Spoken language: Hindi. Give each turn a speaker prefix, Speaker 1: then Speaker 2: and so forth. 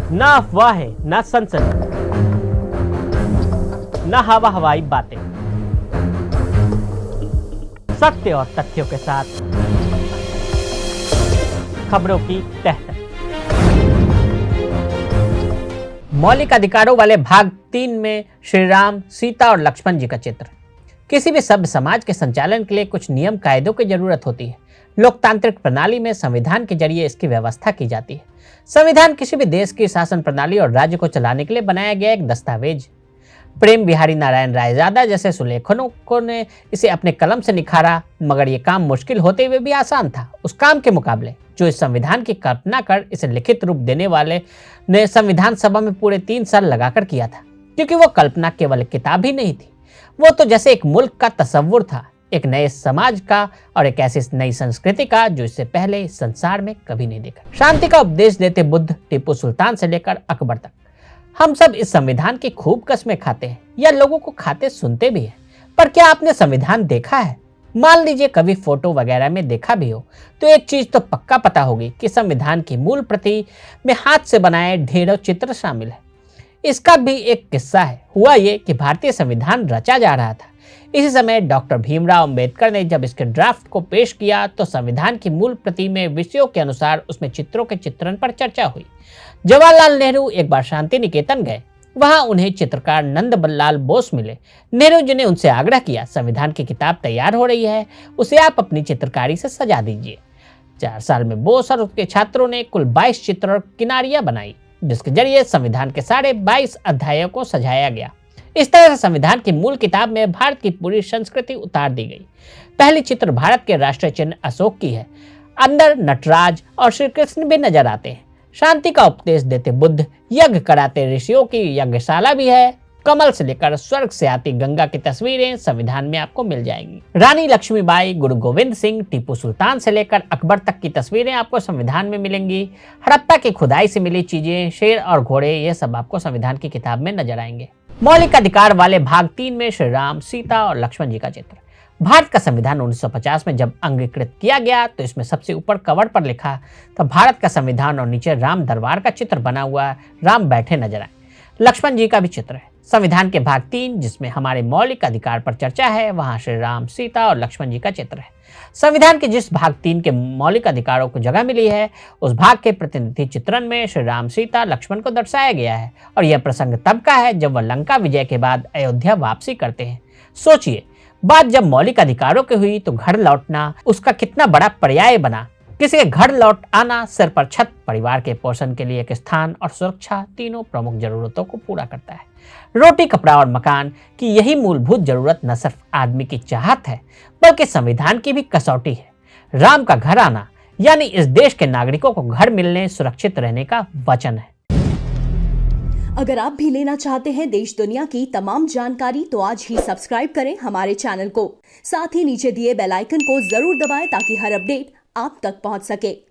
Speaker 1: ना अफवाहें, ना सनसनी, ना हवा हवाई बातें, सत्य और तथ्यों के साथ खबरों की तह तक। मौलिक अधिकारों वाले भाग 3 में श्री राम, सीता और लक्ष्मण जी का चित्र। किसी भी सभ्य समाज के संचालन के लिए कुछ नियम कायदों की जरूरत होती है। लोकतांत्रिक प्रणाली में संविधान के जरिए इसकी व्यवस्था की जाती है। संविधान किसी भी देश की शासन प्रणाली और राज्य को चलाने के लिए बनाया गया एक दस्तावेज। प्रेम बिहारी नारायण रायजादा जैसे सुलेखकों ने इसे अपने कलम से निखारा, मगर यह काम मुश्किल होते हुए भी आसान था उस काम के मुकाबले जो इस संविधान की कल्पना कर इसे लिखित रूप देने वाले ने संविधान सभा में पूरे 3 साल लगाकर किया था। क्योंकि वो कल्पना केवल एक किताब ही नहीं थी, वो तो जैसे एक मुल्क का तस्वुर था, एक नए समाज का और एक ऐसी नई संस्कृति का जो इससे पहले इस संसार में कभी नहीं देखा। शांति का उपदेश देते बुद्ध, टीपू सुल्तान से लेकर अकबर तक हम सब इस संविधान की खूब कस्में खाते हैं या लोगों को खाते सुनते भी हैं। पर क्या आपने संविधान देखा है? मान लीजिए कभी फोटो वगैरह में देखा भी हो, तो एक चीज तो पक्का पता होगी कि संविधान की मूल प्रति में हाथ से बनाए ढेरों चित्र शामिल है। इसका भी एक किस्सा है। हुआ ये कि भारतीय संविधान रचा जा रहा था। इसी समय डॉक्टर भीमराव अंबेडकर ने जब इसके ड्राफ्ट को पेश किया तो संविधान की मूल प्रति में विषयों के अनुसार उसमें चित्रों के चित्रण पर चर्चा हुई। जवाहरलाल नेहरू एक बार शांति निकेतन गए। वहां उन्हें चित्रकार नंदलाल बोस मिले। नेहरू जी ने उनसे आग्रह किया, संविधान की किताब तैयार हो रही है, उसे आप अपनी चित्रकारी से सजा दीजिए। 4 साल में बोस और उसके छात्रों ने कुल 22 चित्र और किनारियां बनाई, जिसके जरिए संविधान के सारे 22 अध्यायों को सजाया गया। इस तरह से संविधान की मूल किताब में भारत की पूरी संस्कृति उतार दी गई। पहली चित्र भारत के राष्ट्रीय चिन्ह अशोक की है। अंदर नटराज और श्री कृष्ण भी नजर आते हैं। शांति का उपदेश देते बुद्ध, यज्ञ कराते ऋषियों की यज्ञशाला भी है। कमल से लेकर स्वर्ग से आती गंगा की तस्वीरें संविधान में आपको मिल जाएंगी। रानी लक्ष्मीबाई, गुरु गोविंद सिंह, टीपू सुल्तान से लेकर अकबर तक की तस्वीरें आपको संविधान में मिलेंगी। हड़प्पा की खुदाई से मिली चीजें, शेर और घोड़े, ये सब आपको संविधान की किताब में नजर आएंगे। मौलिक अधिकार वाले भाग 3 में श्री राम, सीता और लक्ष्मण जी का चित्र। भारत का संविधान 1950 में जब अंगीकृत किया गया तो इसमें सबसे ऊपर कवर पर लिखा था भारत का संविधान और नीचे राम दरबार का चित्र बना हुआ है। राम बैठे नजर आए। लक्ष्मण जी का भी चित्र है। संविधान के भाग 3 जिसमें हमारे मौलिक अधिकार पर चर्चा है, वहां श्री राम, सीता और लक्ष्मण जी का चित्र है। संविधान के जिस भाग 3 के मौलिक अधिकारों को जगह मिली है, उस भाग के प्रतिनिधि चित्रण में श्री राम, सीता, लक्ष्मण को दर्शाया गया है। और यह प्रसंग तब का है जब वह लंका विजय के बाद अयोध्या वापसी करते हैं। सोचिए, बात जब मौलिक अधिकारों की हुई तो घर लौटना उसका कितना बड़ा पर्याय बना। किसी के घर लौट आना, सिर पर छत, परिवार के पोषण के लिए एक स्थान और सुरक्षा, तीनों प्रमुख जरूरतों को पूरा करता है। रोटी, कपड़ा और मकान की यही मूलभूत जरूरत न सिर्फ आदमी की चाहत है बल्कि संविधान की भी कसौटी है। राम का घर आना यानी इस देश के नागरिकों को घर मिलने, सुरक्षित रहने का वचन है।
Speaker 2: अगर आप भी लेना चाहते हैं देश दुनिया की तमाम जानकारी तो आज ही सब्सक्राइब करें हमारे चैनल को। साथ ही नीचे दिए बेल आइकन को जरूर दबाएं ताकि हर अपडेट आप तक पहुंच सके।